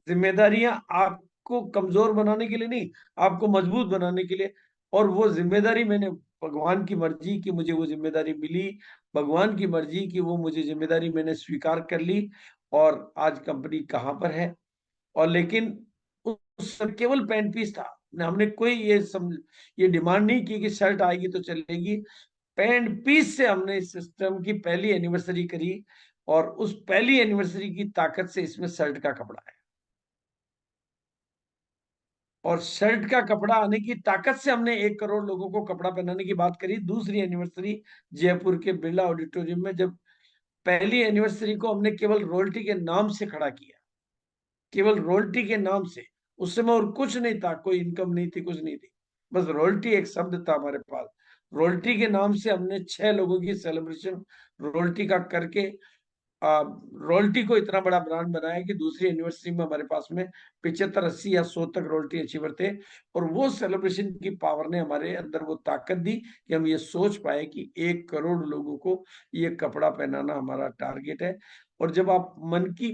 जिम्मेदारियां आपको कमजोर बनाने के लिए नहीं, आपको मजबूत बनाने के लिए। और वो जिम्मेदारी मैंने, भगवान की मर्जी कि मुझे वो जिम्मेदारी मिली, भगवान की मर्जी कि वो मुझे जिम्मेदारी मैंने स्वीकार कर ली। और आज कंपनी कहाँ पर है। और लेकिन उस समय केवल पैंट पीस था। हमने कोई ये डिमांड नहीं की कि शर्ट आएगी तो चलेगी। पैंट पीस से हमने इस सिस्टम की पहली एनिवर्सरी करी। और उस पहली एनिवर्सरी की ताकत से इसमें शर्ट का कपड़ा है। और शर्ट का कपड़ा आने की ताकत से हमने 1 करोड़ लोगों को कपड़ा पहनाने की बात करी। दूसरी एनिवर्सरी जयपुर के बिरला ऑडिटोरियम में, जब पहली एनिवर्सरी को हमने केवल रॉयल्टी के नाम से खड़ा किया, केवल रॉयल्टी के नाम से। उस समय और कुछ नहीं था, कोई इनकम नहीं थी, कुछ नहीं थी। बस रॉयल्टी एक शब्द था हमारे पास। रॉयल्टी के नाम से हमने 6 लोगों की सेलिब्रेशन रॉयल्टी का करके रॉयल्टी को इतना बड़ा ब्रांड बनाया कि दूसरी यूनिवर्सिटी में हमारे पास में 75 80 या 100 तक रॉयल्टी अचीवर थे। और वो सेलिब्रेशन की पावर ने हमारे अंदर वो ताकत दी कि हम ये सोच पाए कि 1 करोड़ लोगों को ये कपड़ा पहनाना हमारा टारगेट है। और जब आप मन की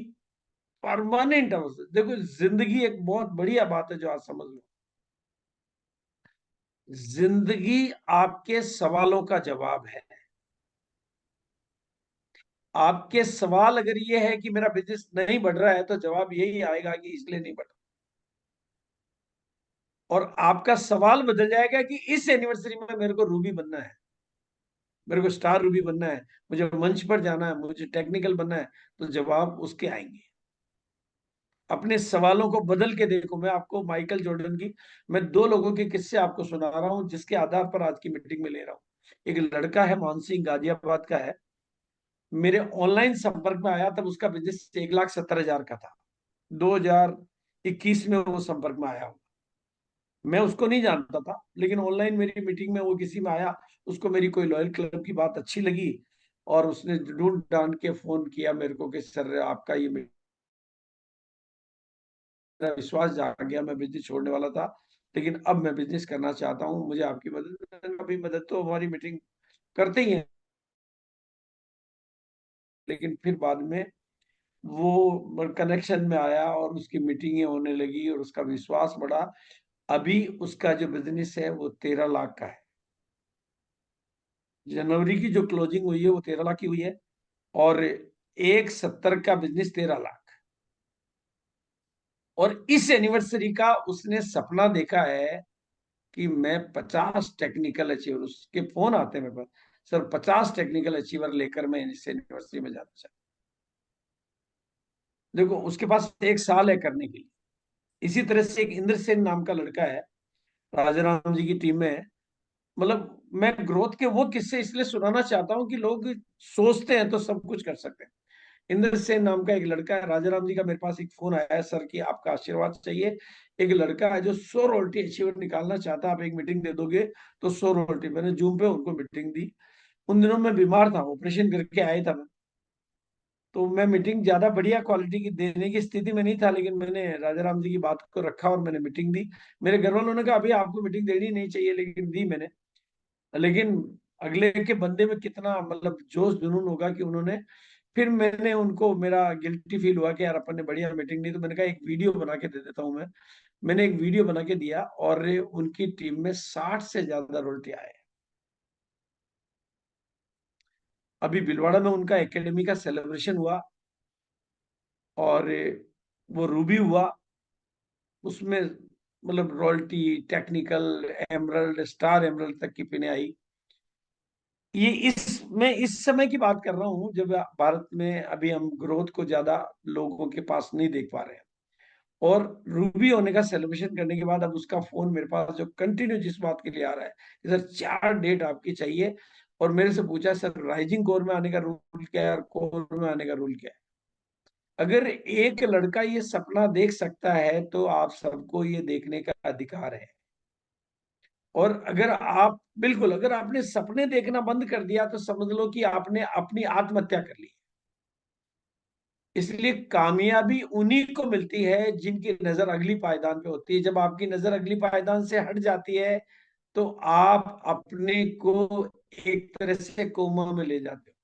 परमानेंट अवस्था देखो, जिंदगी एक बहुत बढ़िया बात है जो आज समझ लो। जिंदगी आपके सवालों का जवाब है। आपके सवाल अगर ये है कि मेरा बिजनेस नहीं बढ़ रहा है, तो जवाब यही आएगा कि इसलिए नहीं बढ़ रहा। और आपका सवाल बदल जाएगा कि इस एनिवर्सरी में मेरे को रूबी बनना है, मेरे को स्टार रूबी बनना है, मुझे मंच पर जाना है, मुझे टेक्निकल बनना है। तो जवाब उसके आएंगे। अपने सवालों को बदल के देखो। मैं आपको माइकल जॉर्डन की, मैं 2 लोगों के किस्से आपको सुना रहा हूं जिसके आधार पर आज की मीटिंग में ले रहा हूं। एक लड़का है, मान सिंह, गाजियाबाद का है। मेरे ऑनलाइन संपर्क में आया, तब उसका बिजनेस 1,70,000 का था। 2021 में वो संपर्क में आया। मैं उसको नहीं जानता था, लेकिन ऑनलाइन मेरी मीटिंग में वो किसी में आया। उसको मेरी कोई लॉयल क्लब की बात अच्छी लगी, और उसने ढूंढ डांड के फोन किया मेरे को कि सर आपका ये, मेरा विश्वास जाग गया। मैं बिजनेस छोड़ने वाला था, लेकिन अब मैं बिजनेस करना चाहता हूँ, मुझे आपकी मदद। अभी मदद तो हमारी मीटिंग करते ही है, लेकिन फिर बाद में वो कनेक्शन में आया और उसकी मीटिंगें होने लगी और उसका विश्वास बढ़ा। अभी उसका जो बिजनेस है वो 13 लाख का है। जनवरी की जो क्लोजिंग हुई है वो 13 लाख की हुई है। और 1,70 का बिजनेस 13 लाख। और इस एनिवर्सरी का उसने सपना देखा है कि मैं 50 टेक्निकल अचीवर, उसके फोन आते हैं मेरे पास, सर 50 टेक्निकल अचीवर लेकर मैं इस यूनिवर्सिटी में जाना चाहता हूं। देखो, उसके पास 1 साल है करने के लिए। इसी तरह से एक इंद्र सेन नाम का लड़का है, राजाराम जी की टीम में है। मतलब मैं ग्रोथ के वो किस्से इसलिए सुनाना चाहता हूँ कि लोग सोचते हैं तो सब कुछ कर सकते हैं। इंद्र सेन नाम का एक लड़का है, राजाराम जी का मेरे पास एक फोन आया है, सर की आपका आशीर्वाद चाहिए। एक लड़का है जो 100 रोल्टी अचीवर निकालना चाहता है, आप एक मीटिंग दे दोगे तो 100 रोल्टी। मैंने जूम पे उनको मीटिंग दी। उन दिनों मैं बीमार था, ऑपरेशन करके आया था मैं। तो मैं मीटिंग ज्यादा बढ़िया क्वालिटी की देने की स्थिति में नहीं था, लेकिन मैंने राजाराम जी की बात को रखा और मैंने मीटिंग दी। मेरे घर वालों ने कहा अभी आपको मीटिंग देनी नहीं चाहिए, लेकिन दी मैंने। लेकिन अगले के बंदे में कितना मतलब जोश जुनून होगा कि उन्होंने, फिर मैंने उनको, मेरा गिल्टी फील हुआ कि यार अपन ने बढ़िया मीटिंग दी, तो मैंने कहा एक वीडियो बना के दे देता हूं मैं। मैंने एक वीडियो बना के दिया और उनकी टीम में 60 से ज्यादा रोल्टी आए। अभी भीलवाड़ा में उनका एकेडमी का सेलिब्रेशन हुआ, और वो रूबी हुआ। उसमें मतलब royalty, technical, emerald, star emerald तक की पिने आई। ये इस मैं इस समय की बात कर रहा हूं जब भारत में अभी हम ग्रोथ को ज्यादा लोगों के पास नहीं देख पा रहे हैं। और रूबी होने का सेलिब्रेशन करने के बाद अब उसका फोन मेरे पास जो कंटिन्यू जिस बात के लिए आ रहा है कि सर 4 डेट आपकी चाहिए। और मेरे से पूछा सर राइजिंग कोर में आने का रूल क्या है और कोर में आने का रूल क्या है। अगर एक लड़का ये सपना देख सकता है तो आप सबको ये देखने का अधिकार है। और अगर आप, बिल्कुल, अगर आपने सपने देखना बंद कर दिया तो समझ लो कि आपने अपनी आत्महत्या कर ली। इसलिए कामयाबी उन्हीं को मिलती है जिनकी नजर अगली पायदान पे होती है। जब आपकी नजर अगली पायदान से हट जाती है तो आप अपने को एक तरह से कोमा में ले जाते हो।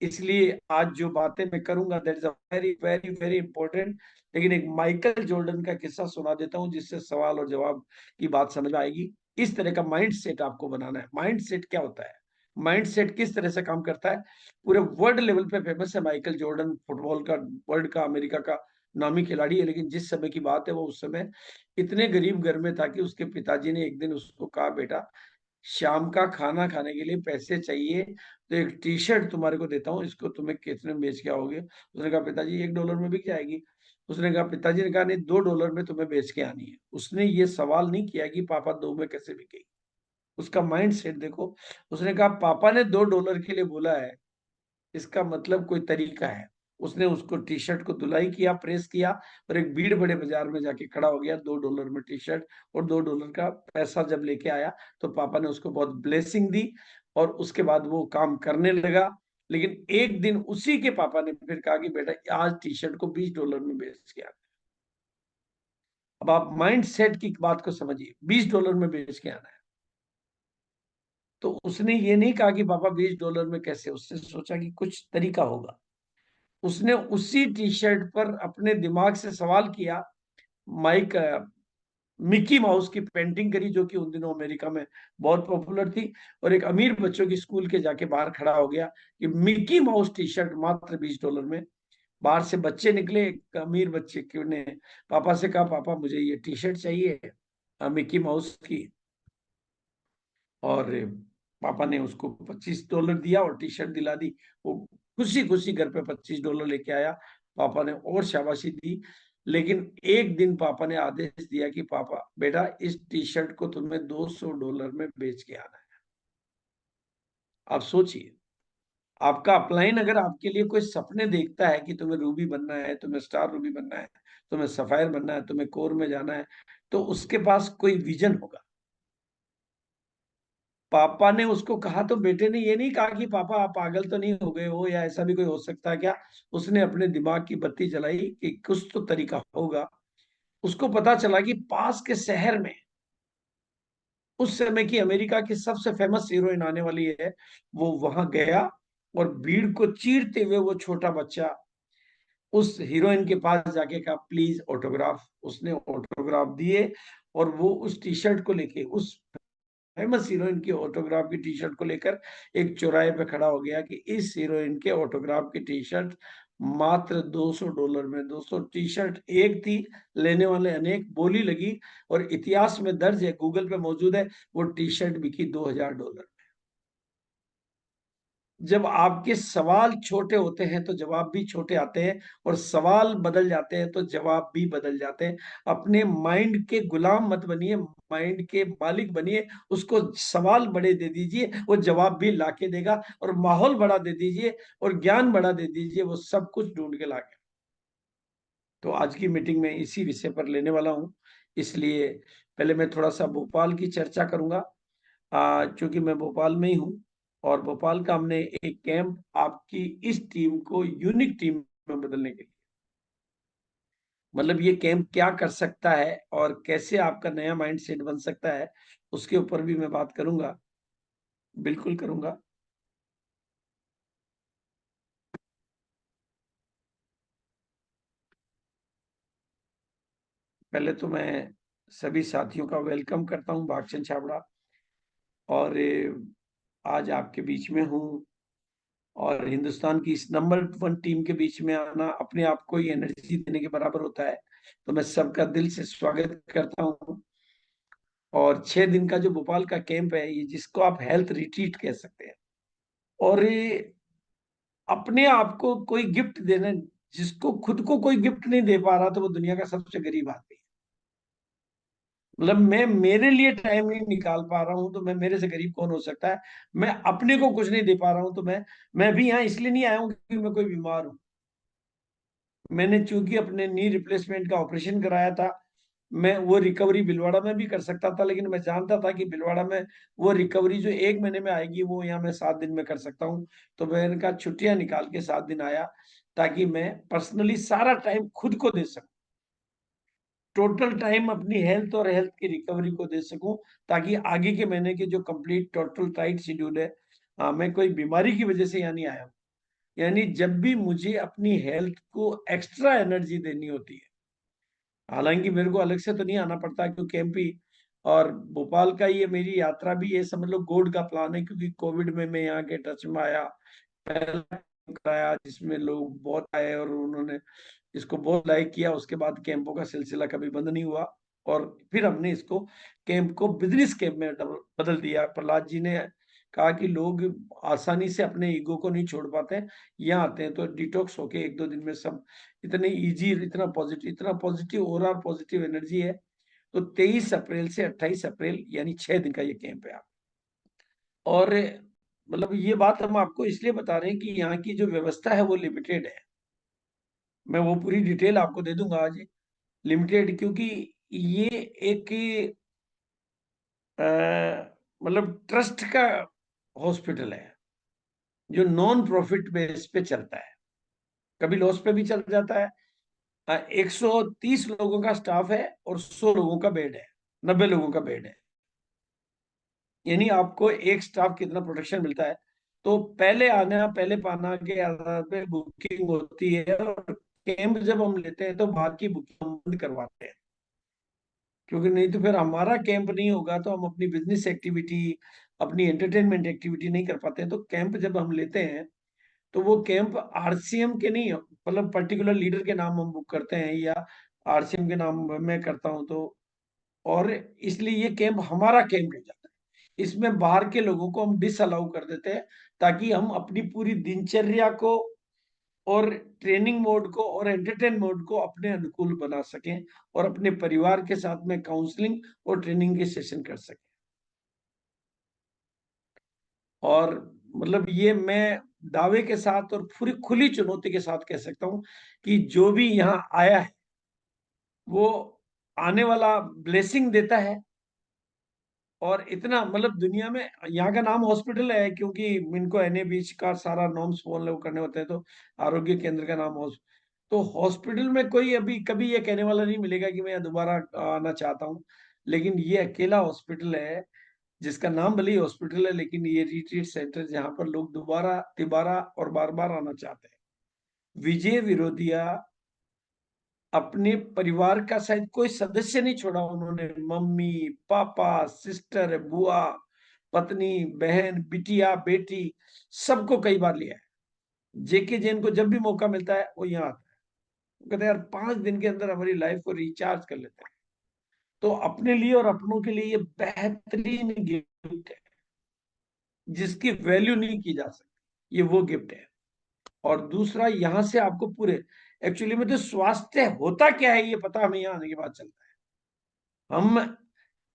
इसलिए आज जो बातें मैं करूंगा that is a very very very important. लेकिन एक माइकल जॉर्डन का किस्सा सुना देता हूं जिससे सवाल और जवाब की बात समझ में आएगी। इस तरह का माइंड सेट आपको बनाना है। माइंड सेट क्या होता है, माइंड सेट किस तरह से काम करता है, पूरे वर्ल्ड लेवल पे फेमस है माइकल जॉर्डन, फुटबॉल का, वर्ल्ड का, अमेरिका का नामी खिलाड़ी है। लेकिन जिस समय की बात है वो उस समय इतने गरीब घर में था कि उसके पिताजी ने एक दिन उसको कहा, बेटा शाम का खाना खाने के लिए पैसे चाहिए, तो एक टी शर्ट तुम्हारे को देता हूँ, इसको तुम्हें कितने में बेच के आओगे? उसने कहा पिताजी $1 में बिक जाएगी। उसने कहा, पिताजी ने कहा नहीं, $2 में तुम्हें बेच के आनी है। उसने ये सवाल नहीं किया कि पापा 2 में कैसे बिकेगी। उसका माइंड सेट देखो। उसने कहा पापा ने $2 के लिए बोला है, इसका मतलब कोई तरीका है। उसने उसको टी शर्ट को धुलाई किया, प्रेस किया, और एक भीड़ बड़े बाजार में जाके खड़ा हो गया $2 में टी शर्ट, और $2 का पैसा जब लेके आया तो पापा ने उसको बहुत ब्लेसिंग दी, और उसके बाद वो काम करने लगा। लेकिन एक दिन उसी के पापा ने फिर कहा कि बेटा आज टी शर्ट को $20 में बेच के आ। अब आप माइंड सेट की बात को समझिए, $20 में बेच के आना है। तो उसने ये नहीं कहा कि पापा $20 में कैसे, उसने सोचा कि कुछ तरीका होगा। उसने उसी टी शर्ट पर अपने दिमाग से सवाल किया। माइक मिकी माउस की पेंटिंग करी जो कि उन दिनों अमेरिका में बहुत पॉपुलर थी, और एक अमीर बच्चों की स्कूल के जाके बाहर खड़ा हो गया कि मिकी माउस टी शर्ट मात्र $20 में। बाहर से बच्चे निकले, एक अमीर बच्चे के ने पापा से कहा, पापा मुझे ये टी शर्ट चाहिए मिकी माउस की। और पापा ने उसको $25 दिया और टी शर्ट दिला दी। वो खुशी खुशी घर पे $25 लेके आया। पापा ने और शाबाशी दी। लेकिन एक दिन पापा ने आदेश दिया कि पापा बेटा इस टी शर्ट को तुम्हें $200 में बेच के आना है। आप सोचिए, आपका अपलाइन अगर आपके लिए कोई सपने देखता है कि तुम्हें रूबी बनना है, तुम्हें स्टार रूबी बनना है, तुम्हें सफायर बनना है, तुम्हें कोर में जाना है, तो उसके पास कोई विजन होगा। पापा ने उसको कहा तो बेटे ने ये नहीं कहा कि पापा आप पागल तो नहीं हो गए हो, या ऐसा भी कोई हो सकता है क्या। उसने अपने दिमाग की बत्ती जलाई कि कुछ तो तरीका होगा। उसको पता चला कि पास के शहर में उस समय की अमेरिका की सबसे फेमस हीरोइन आने वाली है। वो वहां गया, और भीड़ को चीरते हुए वो छोटा बच्चा उस हीरोइन के पास जाके कहा प्लीज ऑटोग्राफ। उसने ऑटोग्राफ दिए, और वो उस टी शर्ट को लेके, उस फेमस हीरोइन की ऑटोग्राफ की टी शर्ट को लेकर एक चौराहे पे खड़ा हो गया कि इस हीरोइन के ऑटोग्राफ की टी शर्ट मात्र $200 में। 200 टी शर्ट एक थी, लेने वाले अनेक, बोली लगी, और इतिहास में दर्ज है, गूगल पे मौजूद है, वो टी शर्ट बिकी $2000। जब आपके सवाल छोटे होते हैं तो जवाब भी छोटे आते हैं, और सवाल बदल जाते हैं तो जवाब भी बदल जाते हैं। अपने माइंड के गुलाम मत बनिए, माइंड के मालिक बनिए। उसको सवाल बड़े दे दीजिए, वो जवाब भी लाके देगा, और माहौल बड़ा दे दीजिए और ज्ञान बड़ा दे दीजिए, वो सब कुछ ढूंढ के लाके। तो आज की मीटिंग में इसी विषय पर लेने वाला हूं। इसलिए पहले मैं थोड़ा सा भोपाल की चर्चा करूंगा, चूंकि मैं भोपाल में ही हूँ। और भोपाल का हमने एक कैंप आपकी इस टीम को यूनिक टीम में बदलने के लिए, मतलब ये कैंप क्या कर सकता है और कैसे आपका नया माइंड सेट बन सकता है, उसके ऊपर भी मैं बात करूंगा। बिल्कुल करूंगा। पहले तो मैं सभी साथियों का वेलकम करता हूं भागचंद छाबड़ा। और आज आपके बीच में हूं, और हिंदुस्तान की इस नंबर 1 टीम के बीच में आना अपने आप को ही एनर्जी देने के बराबर होता है। तो मैं सबका दिल से स्वागत करता हूँ। और 6 दिन का जो भोपाल का कैंप है, ये जिसको आप हेल्थ रिट्रीट कह सकते हैं, और ये अपने आप को कोई गिफ्ट देना, जिसको खुद को कोई गिफ्ट नहीं दे पा रहा तो वो दुनिया का सबसे गरीब आदमी है। मतलब मैं मेरे लिए टाइम नहीं निकाल पा रहा हूं तो मैं, मेरे से गरीब कौन हो सकता है। मैं अपने को कुछ नहीं दे पा रहा हूं तो मैं भी यहाँ इसलिए नहीं आया हूँ क्योंकि मैं कोई बीमार हूँ। मैंने चूंकि अपने नी रिप्लेसमेंट का ऑपरेशन कराया था, मैं वो रिकवरी भिलवाड़ा में भी कर सकता था, लेकिन मैं जानता था कि भिलवाड़ा में वो रिकवरी जो 1 महीने में आएगी वो यहाँ मैं 7 दिन में कर सकता हूँ। तो मैंने कहा छुट्टियां निकाल के 7 दिन आया, ताकि मैं पर्सनली सारा टाइम खुद को दे सकूं, टोटल टाइम अपनी हेल्थ और हेल्थ की रिकवरी को दे सकूं, ताकि आगे के महीने के जो कंप्लीट टोटल टाइट शेड्यूल है, मैं कोई बीमारी की वजह से यहाँ नहीं आया हूं। यानी जब भी मुझे अपनी हेल्थ को एक्स्ट्रा एनर्जी देनी होती है, हालांकि मेरे को अलग से तो नहीं आना पड़ता क्योंकि एमपी और भोपाल का ये मेरी यात्रा भी ये समझ लो गॉड का प्लान है, क्योंकि कोविड में मैं यहाँ के टच में आया, पहला कैंप कराया जिसमें लोग बहुत आए और उन्होंने इसको बहुत लाइक किया। उसके बाद कैंपों का सिलसिला कभी बंद नहीं हुआ और फिर हमने इसको कैंप को बिजनेस कैंप में बदल दिया। प्रहलाद जी ने कहा कि लोग आसानी से अपने ईगो को नहीं छोड़ पाते, यहाँ आते हैं तो डिटॉक्स होके एक दो दिन में सब इतने इजी, इतना पॉजिटिव और पॉजिटिव एनर्जी है। तो 23 अप्रैल से 28 अप्रैल यानी 6 दिन का ये कैंप है। और मतलब ये बात हम आपको इसलिए बता रहे हैं कि यहाँ की जो व्यवस्था है वो लिमिटेड है। मैं वो पूरी डिटेल आपको दे दूंगा आज। लिमिटेड क्योंकि ये एक अ, मतलब ट्रस्ट का हॉस्पिटल है जो नॉन प्रॉफिट बेस पे चलता है, कभी लॉस पे भी चल जाता है। 130 लोगों का स्टाफ है और 100 लोगों का बेड है, 90 लोगों का बेड है। यानी आपको एक स्टाफ कितना प्रोटेक्शन मिलता है। तो पहले आना पहले पाना के आधार पे बुकिंग होती है और कैंप जब हम लेते हैं तो बाहर की बुकिंग हम बंद करवाते हैं, क्योंकि नहीं तो फिर हमारा कैंप नहीं होगा तो हम अपनी बिजनेस एक्टिविटी, अपनी एंटरटेनमेंट एक्टिविटी नहीं कर पाते हैं। तो कैंप जब हम लेते हैं तो वो कैंप आरसीएम के नहीं, मतलब पर्टिकुलर लीडर के नाम हम बुक करते हैं या आरसीएम के नाम मैं करता हूं तो, और इसलिए ये कैंप हमारा कैंप हो जाता है। इसमें बाहर के लोगों को हम डिसअलाउ कर देते हैं ताकि हम अपनी पूरी दिनचर्या को और ट्रेनिंग मोड को और एंटरटेन मोड को अपने अनुकूल बना सकें और अपने परिवार के साथ में काउंसलिंग और ट्रेनिंग के सेशन कर सकें। और मतलब ये मैं दावे के साथ और पूरी खुली चुनौती के साथ कह सकता हूं कि जो भी यहाँ आया है वो आने वाला ब्लेसिंग देता है। और इतना मतलब दुनिया में यहाँ का नाम हॉस्पिटल है क्योंकि इनको एनएबीएच का सारा नॉर्म्स फॉलो करने होते हैं, तो आरोग्य केंद्र का नाम तो हॉस्पिटल में कोई अभी कभी ये कहने वाला नहीं मिलेगा कि मैं यहाँ दोबारा आना चाहता हूँ। लेकिन ये अकेला हॉस्पिटल है जिसका नाम भले ही हॉस्पिटल है, लेकिन ये रिट्रीट सेंटर जहाँ पर लोग दोबारा तिबारा और बार बार आना चाहते हैं। विजय विरोधिया अपने परिवार का शायद कोई सदस्य नहीं छोड़ा उन्होंने, मम्मी पापा सिस्टर बुआ पत्नी बहन बिटिया बेटी सबको कई बार लिया है। जेके जैन को जब भी मौका मिलता है वो यहाँ आता है, वो कहते हैं यार 5 दिन के अंदर हमारी लाइफ को रिचार्ज कर लेते हैं। तो अपने लिए और अपनों के लिए ये बेहतरीन गिफ्ट है जिसकी वैल्यू नहीं की जा सकती, ये वो गिफ्ट है। और दूसरा यहाँ से आपको पूरे एक्चुअली में तो स्वास्थ्य होता क्या है ये पता हमें यहाँ आने के बाद चलता है। हम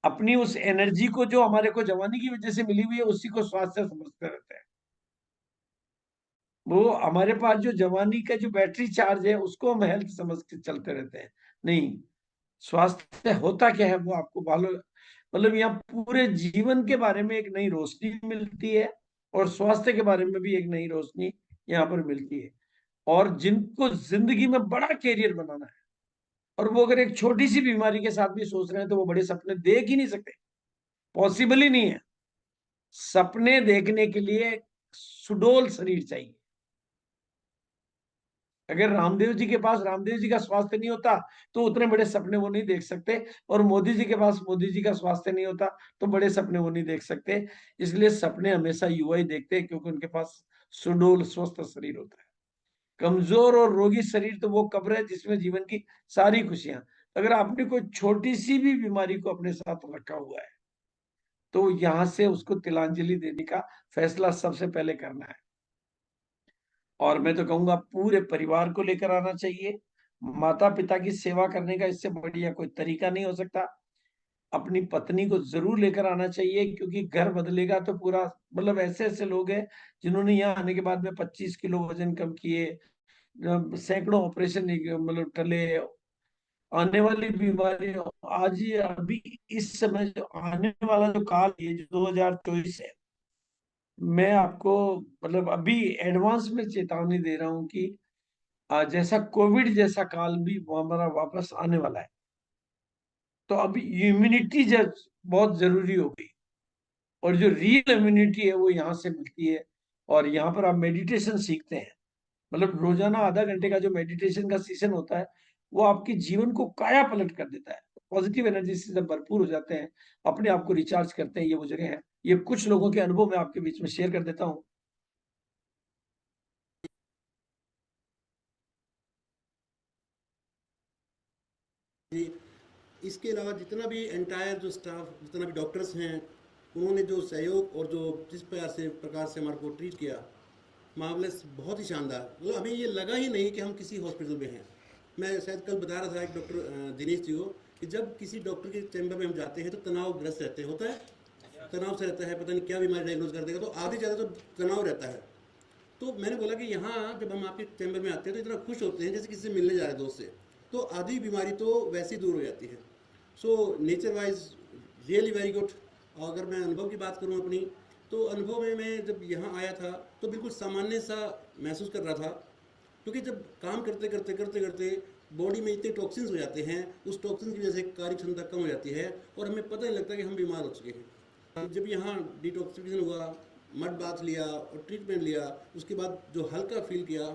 अपनी उस एनर्जी को जो हमारे को जवानी की वजह से मिली हुई है उसी को स्वास्थ्य समझते रहते हैं। वो हमारे पास जो जवानी का जो बैटरी चार्ज है उसको हम हेल्थ समझ के चलते रहते हैं। नहीं, स्वास्थ्य होता क्या है वो आपको मालूम। मतलब यहाँ पूरे जीवन के बारे में एक नई रोशनी मिलती है और स्वास्थ्य के बारे में भी एक नई रोशनी यहाँ पर मिलती है। और जिनको जिंदगी में बड़ा कैरियर बनाना है और वो अगर एक छोटी सी बीमारी के साथ भी सोच रहे हैं तो वो बड़े सपने देख ही नहीं सकते, पॉसिबल ही नहीं है। सपने देखने के लिए सुडौल शरीर चाहिए। अगर रामदेव जी के पास रामदेव जी का स्वास्थ्य नहीं होता तो उतने बड़े सपने वो नहीं देख सकते, और मोदी जी के पास मोदी जी का स्वास्थ्य नहीं होता तो बड़े सपने वो नहीं देख सकते। इसलिए सपने हमेशा युवा ही देखते हैं क्योंकि उनके पास सुडौल स्वस्थ शरीर होता है। कमजोर और रोगी शरीर तो वो कब्र है जिसमें जीवन की सारी खुशियां। अगर आपने कोई छोटी सी भी बीमारी को अपने साथ रखा हुआ है तो यहां से उसको तिलांजलि देने का फैसला सबसे पहले करना है। और मैं तो कहूंगा पूरे परिवार को लेकर आना चाहिए। माता पिता की सेवा करने का इससे बढ़िया कोई तरीका नहीं हो सकता। अपनी पत्नी को जरूर लेकर आना चाहिए क्योंकि घर बदलेगा तो पूरा, मतलब ऐसे ऐसे लोग हैं जिन्होंने यहाँ आने के बाद में 25 किलो वजन कम किए, सैकड़ों ऑपरेशन मतलब टले। आने वाली बीमारी आज ही अभी इस समय जो आने वाला जो काल है जो 2024 है, मैं आपको मतलब अभी एडवांस में चेतावनी दे रहा हूं कि जैसा कोविड जैसा काल भी वो हमारा वापस आने वाला है। तो अभी इम्यूनिटी बहुत जरूरी हो गई, और जो रियल इम्यूनिटी है वो यहाँ से मिलती है। और यहाँ पर आप मेडिटेशन सीखते हैं। मतलब रोजाना आधा घंटे का जो मेडिटेशन का सेशन होता है, वो आपके जीवन को काया पलट कर देता है। पॉजिटिव एनर्जी से जब भरपूर हो जाते हैं, अपने आप को रिचार्ज करते हैं, ये वो जगह है। ये कुछ लोगों के अनुभव मैं आपके बीच में शेयर कर देता हूँ। जी, इसके अलावा जितना भी एंटायर जो स्टाफ, जितना भी डॉक्टर्स हैं, उन्होंने जो सहयोग और जो जिस प्रकार से हमारे को ट्रीट किया, मार्वलस, बहुत ही शानदार। मतलब हमें ये लगा ही नहीं कि हम किसी हॉस्पिटल में हैं। मैं शायद कल बता रहा था एक डॉक्टर दिनेश जी को कि जब किसी डॉक्टर के चैम्बर में हम जाते हैं तो तनावग्रस्त रहते हैं, होता है, तनाव से रहता है, पता नहीं क्या बीमारी डायग्नोज कर देगा, तो आधे ज़्यादा तो तनाव रहता है। तो मैंने बोला कि यहाँ जब हम आपके चैम्बर में आते हैं तो इतना खुश होते हैं जैसे किसी से मिलने जा रहे हैं, दोस्त से। तो आधी बीमारी तो वैसे ही दूर हो जाती है। So nature wise really very good. और अगर मैं अनुभव की बात करूँ अपनी, तो अनुभव में मैं जब यहाँ आया था तो बिल्कुल सामान्य सा महसूस कर रहा था, क्योंकि जब काम करते करते करते करते बॉडी में इतने टॉक्सिन्स हो जाते हैं, उस टॉक्सिन की वजह से कार्य क्षमता कम हो जाती है और हमें पता नहीं लगता कि हम बीमार हो चुके हैं। तो जब यहाँ डिटॉक्सिफिकेशन हुआ, मड बाथ लिया और ट्रीटमेंट लिया, उसके बाद जो हल्का फील किया।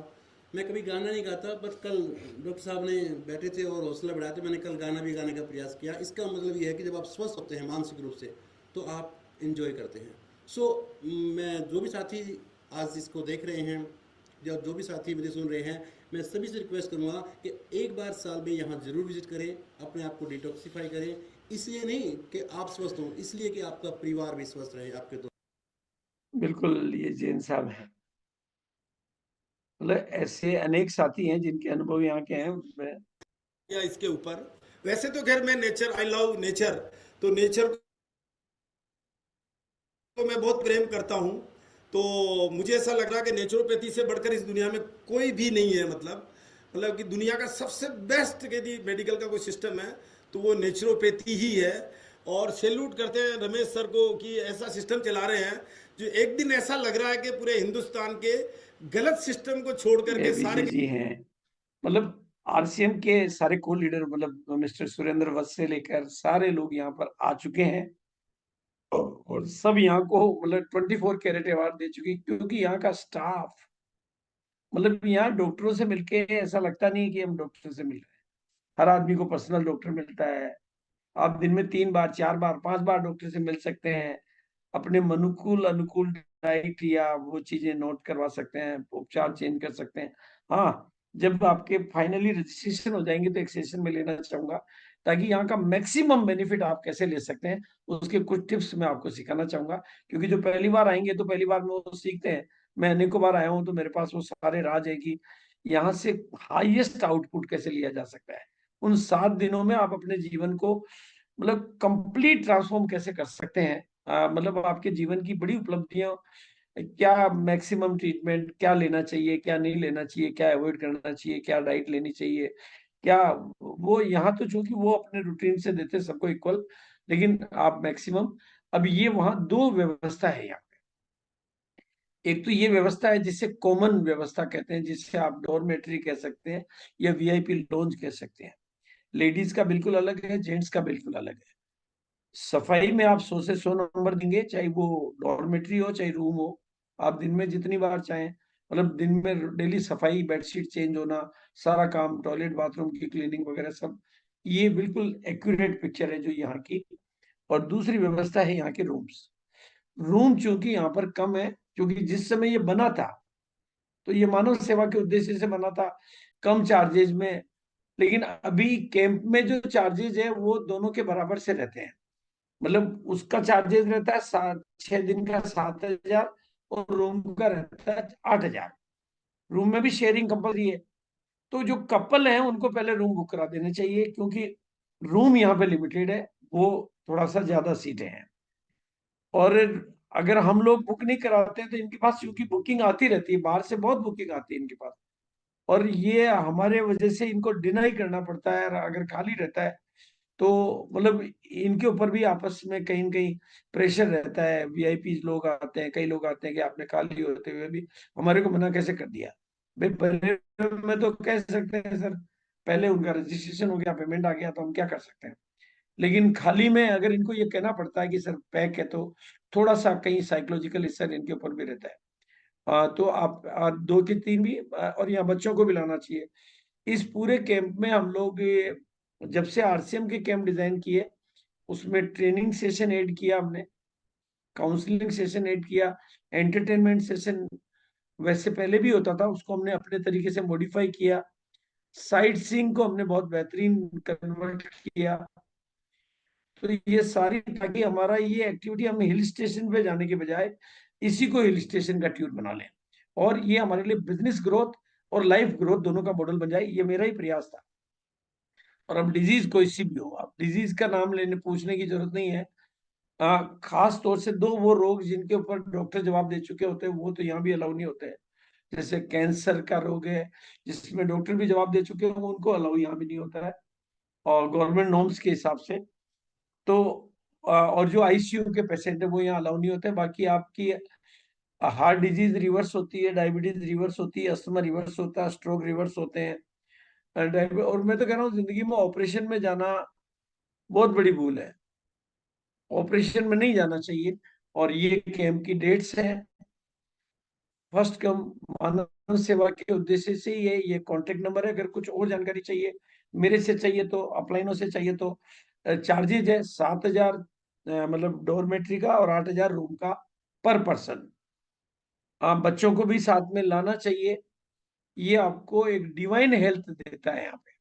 मैं कभी गाना नहीं गाता, बट कल डॉक्टर साहब ने बैठे थे और हौसला बढ़ाया, तो मैंने कल गाना भी गाने का प्रयास किया। इसका मतलब ये है कि जब आप स्वस्थ होते हैं मानसिक रूप से, तो आप इंजॉय करते हैं। सो मैं जो भी साथी आज इसको देख रहे हैं या जो भी साथी मुझे सुन रहे हैं, मैं सभी से रिक्वेस्ट करूँगा कि एक बार साल में यहाँ ज़रूर विजिट करें, अपने आप को डिटॉक्सीफाई करें। इसलिए नहीं कि आप स्वस्थ हों, इसलिए कि आपका परिवार भी स्वस्थ रहे, आपके दोस्त। बिल्कुल, ये जैन साहब हैं। मतलब ऐसे अनेक साथी हैं जिनके अनुभव यहाँ के हैं। या इसके ऊपर, वैसे तो खैर मैं नेचर, आई लव नेचर, तो नेचर को मैं बहुत प्रेम करता हूँ। तो मुझे ऐसा लग रहा है कि नेचुरोपैथी से बढ़कर इस दुनिया में कोई भी नहीं है। मतलब कि दुनिया का सबसे बेस्ट यदि मेडिकल का कोई सिस्टम है तो वो नेचुरोपैथी ही है। और सैल्यूट करते हैं रमेश सर को कि ऐसा सिस्टम चला रहे हैं जो एक दिन ऐसा लग रहा है कि पूरे हिंदुस्तान के गलत सिस्टम को छोड़ ये करके सारे। विजय जी हैं। मतलब आरसीएम के सारे को लीडर, मतलब मिस्टर सुरेंद्र वत्स से लेकर सारे लोग यहाँ पर आ चुके हैं। और सब यहाँ को मतलब 24 कैरेट अवार्ड दे चुके हैं, क्योंकि यहाँ का स्टाफ, मतलब यहाँ डॉक्टरों से मिलके ऐसा लगता नहीं कि हम डॉक्टर से मिल रहे हैं। हर आदमी को पर्सनल डॉक्टर मिलता है। आप दिन में 3 बार, 4 बार, 5 बार डॉक्टर से मिल सकते हैं। अपने अनुकूल अनुकूल डाइट या वो चीजें नोट करवा सकते हैं, उपचार चेंज कर सकते हैं। हाँ, जब आपके फाइनली रजिस्ट्रेशन हो जाएंगे तो एक सेशन में लेना चाहूंगा, ताकि यहाँ का मैक्सिमम बेनिफिट आप कैसे ले सकते हैं, उसके कुछ टिप्स मैं आपको सिखाना चाहूंगा। क्योंकि जो पहली बार आएंगे तो पहली बार में वो सीखते हैं। मैं अनेकों बार आया हूँ तो मेरे पास वो सारे राज है कि यहाँ से हाईएस्ट आउटपुट कैसे लिया जा सकता है। उन 7 दिनों में आप अपने जीवन को मतलब कंप्लीट ट्रांसफॉर्म कैसे कर सकते हैं। मतलब आपके जीवन की बड़ी उपलब्धियां, क्या मैक्सिमम ट्रीटमेंट क्या लेना चाहिए, क्या नहीं लेना चाहिए, क्या अवॉइड करना चाहिए, क्या डाइट लेनी चाहिए, क्या वो यहाँ तो चूंकि वो अपने रूटीन से देते हैं सबको इक्वल, लेकिन आप मैक्सिमम। अब ये वहाँ दो व्यवस्था है यहाँ। एक तो ये व्यवस्था है जिसे कॉमन व्यवस्था कहते हैं, जिससे आप डॉर्मेट्री कह सकते हैं या वीआईपी लॉन्ज कह सकते हैं। लेडीज का बिल्कुल अलग है, जेंट्स का बिल्कुल अलग है। सफाई में आप 100 से 100 नंबर देंगे, चाहे वो डॉर्मेट्री हो चाहे रूम हो। आप दिन में जितनी बार चाहें, मतलब दिन में डेली सफाई, बेडशीट चेंज होना, सारा काम, टॉयलेट बाथरूम की क्लीनिंग वगैरह सब, ये बिल्कुल एक्यूरेट पिक्चर है जो यहाँ की। और दूसरी व्यवस्था है यहाँ के रूम्स। रूम चूंकि यहाँ पर कम है, क्योंकि जिस समय ये बना था तो ये मानव सेवा के उद्देश्य से बना था, कम चार्जेज में। लेकिन अभी कैंप में जो चार्जेज है वो दोनों के बराबर से रहते हैं। मतलब उसका चार्जेस रहता है 6 दिन का 7,000, और रूम का रहता है 8,000। रूम में भी शेयरिंग कंपलसरी है। तो जो कपल हैं उनको पहले रूम बुक करा देने चाहिए, क्योंकि रूम यहाँ पे लिमिटेड है, वो थोड़ा सा ज्यादा सीटें हैं। और अगर हम लोग बुक नहीं कराते हैं तो इनके पास क्योंकि बुकिंग आती रहती है, बाहर से बहुत बुकिंग आती है इनके पास, और ये हमारे वजह से इनको डिनाई करना पड़ता है। और अगर खाली रहता है तो मतलब इनके ऊपर भी आपस में कहीं न कहीं प्रेशर रहता है। वीआईपी लोग आते हैं, कई लोग आते हैं कि आपने खाली होते हुए भी हमारे को मना कैसे कर दिया। भाई पहले में तो कह सकते हैं सर, पहले उनका रजिस्ट्रेशन हो गया, पेमेंट आ गया, तो हम क्या कर सकते हैं। लेकिन खाली में अगर इनको ये कहना पड़ता है कि सर पैक है, तो थोड़ा सा कहीं साइकोलॉजिकल असर इनके ऊपर भी रहता है। तो आप 2 की 3 भी, और यहाँ बच्चों को भी लाना चाहिए। इस पूरे कैंप में हम लोग जब से आरसीएम के कैंप डिजाइन किए, उसमें ट्रेनिंग सेशन ऐड किया हमने, काउंसलिंग सेशन ऐड किया, एंटरटेनमेंट सेशन वैसे पहले भी होता था, उसको हमने अपने तरीके से मॉडिफाई किया, साइट सीइंग को हमने बहुत बेहतरीन कन्वर्ट किया। तो ये सारी, ताकि हमारा ये एक्टिविटी हम हिल स्टेशन पे जाने के बजाय इसी को हिल स्टेशन का टूर बना लें, और ये हमारे लिए बिजनेस ग्रोथ और लाइफ ग्रोथ दोनों का मॉडल बन जाए, ये मेरा ही प्रयास था। और अब डिजीज कोई सी भी हो, अब डिजीज का नाम लेने पूछने की जरूरत नहीं है। खास तौर से दो वो रोग जिनके ऊपर डॉक्टर जवाब दे चुके होते हैं, वो तो यहाँ भी अलाउ नहीं होते हैं। जैसे कैंसर का रोग है, जिसमें डॉक्टर भी जवाब दे चुके हैं, उनको अलाउ यहाँ भी नहीं होता है, और गवर्नमेंट नॉर्म्स के हिसाब से। तो और जो आईसीयू के पेशेंट है वो यहाँ अलाउ नहीं होते। बाकी आपकी हार्ट डिजीज रिवर्स होती है, डायबिटीज रिवर्स होती है, अस्थमा रिवर्स होता है, स्ट्रोक रिवर्स होते हैं। और मैं तो कह रहा हूँ, जिंदगी में ऑपरेशन में जाना बहुत बड़ी भूल है, ऑपरेशन में नहीं जाना चाहिए। और ये कैंप की डेट्स हैं, फर्स्ट कम, मानव सेवा के उद्देश्य से ये कॉन्टेक्ट नंबर है। अगर कुछ और जानकारी चाहिए, मेरे से चाहिए तो, अपलाइनों से चाहिए तो, चार्जेज है 7,000 मतलब डोरमेट्री का, और 8,000 रूम का पर पर्सन। आप बच्चों को भी साथ में लाना चाहिए, ये आपको एक डिवाइन हेल्थ देता है यहाँ पे।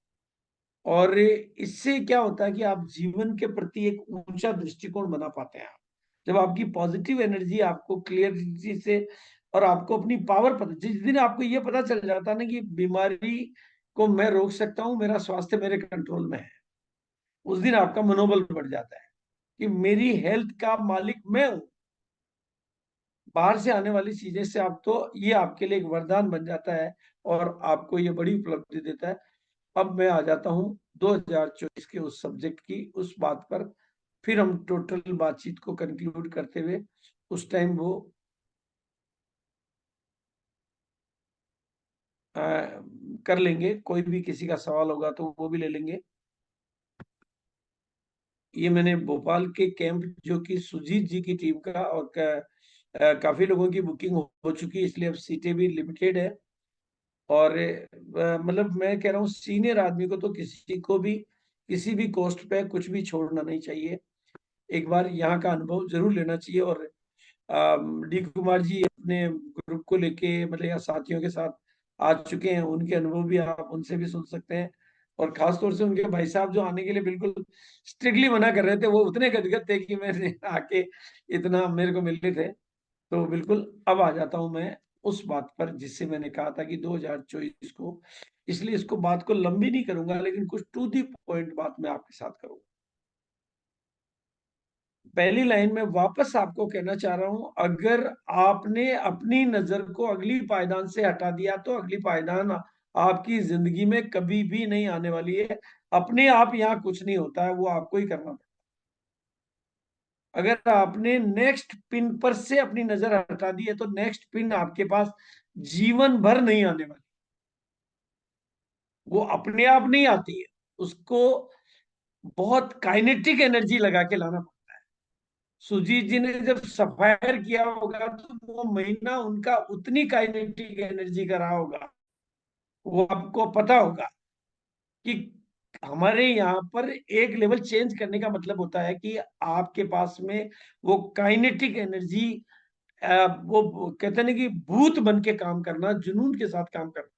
और इससे क्या होता है कि आप जीवन के प्रति एक ऊंचा दृष्टिकोण बना पाते हैं। जब आपकी पॉजिटिव एनर्जी आपको क्लियरिटी से, और आपको अपनी पावर पता, जिस दिन आपको ये पता चल जाता है ना कि बीमारी को मैं रोक सकता हूँ, मेरा स्वास्थ्य मेरे कंट्रोल में है, उस दिन आपका मनोबल बढ़ जाता है कि मेरी हेल्थ का मालिक मैं हूँ। बाहर से आने वाली चीजें से आप तो, ये आपके लिए एक वरदान बन जाता है, और आपको ये बड़ी उपलब्धि देता है। अब मैं आ जाता हूँ 2024 के उस सब्जेक्ट की, उस बात पर, फिर हम टोटल बातचीत को कंक्लूड करते हुए उस टाइम वो आ, कर लेंगे। कोई भी किसी का सवाल होगा तो वो भी ले लेंगे। ये मैंने भोपाल के कैंप, जो कि सुजीत जी की टीम का, और काफी लोगों की बुकिंग हो चुकी है, इसलिए अब सीटें भी लिमिटेड है। और मतलब मैं कह रहा हूँ, सीनियर आदमी को तो किसी को भी किसी भी कॉस्ट पे कुछ भी छोड़ना नहीं चाहिए, एक बार यहाँ का अनुभव जरूर लेना चाहिए। और डी कुमार जी अपने ग्रुप को लेके, मतलब या साथियों के साथ आ चुके हैं, उनके अनुभव भी आप उनसे भी सुन सकते हैं। और खास तौर से उनके भाई साहब जो आने के लिए बिल्कुल स्ट्रिक्टली मना कर रहे थे, वो उतने गदगद थे कि मैंने आके इतना मेरे को मिल रहे थे। तो बिल्कुल अब आ जाता हूं मैं उस बात पर जिससे मैंने कहा था कि 2024 को, इसलिए इसको बात को लंबी नहीं करूंगा, लेकिन कुछ टू दी पॉइंट बात मैं आपके साथ करूंगा। पहली लाइन में वापस आपको कहना चाह रहा हूं, अगर आपने अपनी नजर को अगली पायदान से हटा दिया तो अगली पायदान आपकी जिंदगी में कभी भी नहीं आने वाली है। अपने आप यहाँ कुछ नहीं होता है, वो आपको ही करना पड़ता है। अगर आपने नेक्स्ट पिन पर से अपनी नजर हटा दी है, तो नेक्स्ट पिन आपके पास जीवन भर नहीं आने वाली, वो अपने आप नहीं आती है, उसको बहुत काइनेटिक एनर्जी लगा के लाना। सुजीत जी ने जब सफायर किया होगा, तो वो महीना उनका उतनी काइनेटिक एनर्जी का रहा होगा, वो आपको पता होगा कि हमारे यहाँ पर एक लेवल चेंज करने का मतलब होता है कि आपके पास में वो काइनेटिक एनर्जी, वो कहते हैं ना कि भूत बन के काम करना, जुनून के साथ काम करना,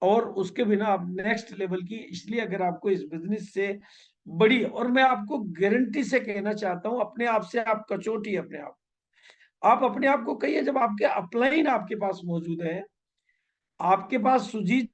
और उसके बिना आप नेक्स्ट लेवल की। इसलिए अगर आपको इस बिजनेस से बड़ी, और मैं आपको गारंटी से कहना चाहता हूं, अपने आप से आप कचोटी, आप अपने आप को कहिए, जब आपके अपलाइन आपके पास मौजूद है, आपके पास सुजीत